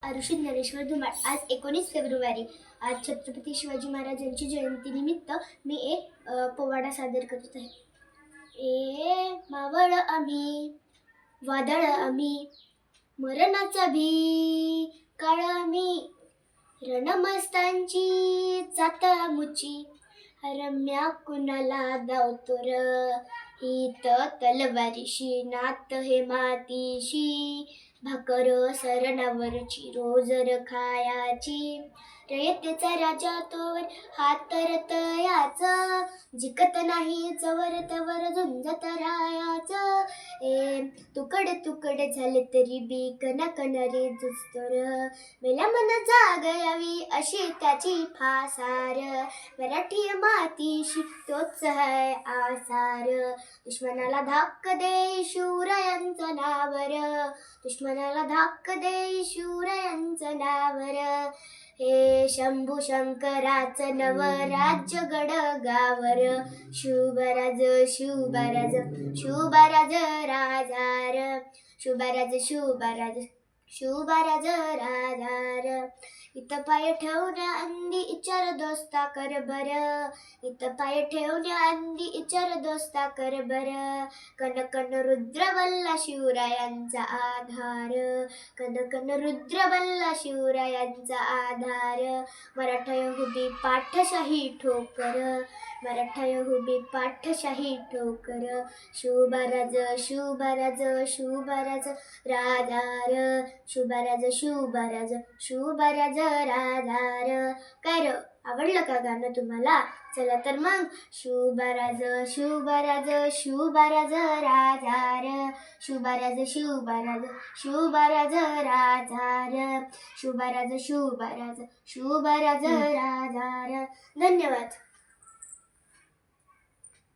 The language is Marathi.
ऋषी ज्ञानेश्वर धुमाळ. आज 19 फेब्रुवारी. आज छत्रपती शिवाजी महाराजांची जयंतीनिमित्त मी एक पोवाडा सादर करत आहे. मावळ आम्ही, वादळ आम्ही, मरणाचा भी काळ आम्ही, रणमस्तांची जात मुची, रम्या कुणाला दावतोर, हित तलवारीशी नात हे मातीशी, भाकर सरणावरची रोजर खायाची, रयतेचा राजा तोवर हात रतयाच, जिकत नाही चवर तवर झुंजत रायाच. तुकड तुकड झाले तरी बी कना कना रे जुस्तोर, मेला मन जाग यावी अशी त्याची फासार, मराठी मातीशी तोच है आसार. दुश्मनाला धाक दे शूरायांचं नावर, दुश्मनाला धाक दे शूरायांचं नावर, हे शंभू शंकराचं नवराज्य गडगावर, शुभराज शुभराज शुभराज राजार, शुभराज शुभराज शुभराज राजार. इथं पाय ठेवण्या अंदी इचार दोस्ता कर बर, इथं पाय ठेवण्या अंदी इचार दोस्ता कर बर, कन कन रुद्र बल्ला शिवरायांचा आधार, कन कन रुद्र बल्ला शिवरायांचा आधार. मराठा यहुदी पाठशाही ठोकर, मराठा यहुदी पाठशाही ठोकर, शुभराज शुभराज शुभराज राजार, शुभराज शुभराज शुभराज राजार. काय र, आवडलं का गाणं तुम्हाला? चला तर मग, शुभराज शुभराज शुभराज राजार, शुभराज शुभराज शुभराज राजार, शुभराज शुभराज शुभराज राजार. धन्यवाद.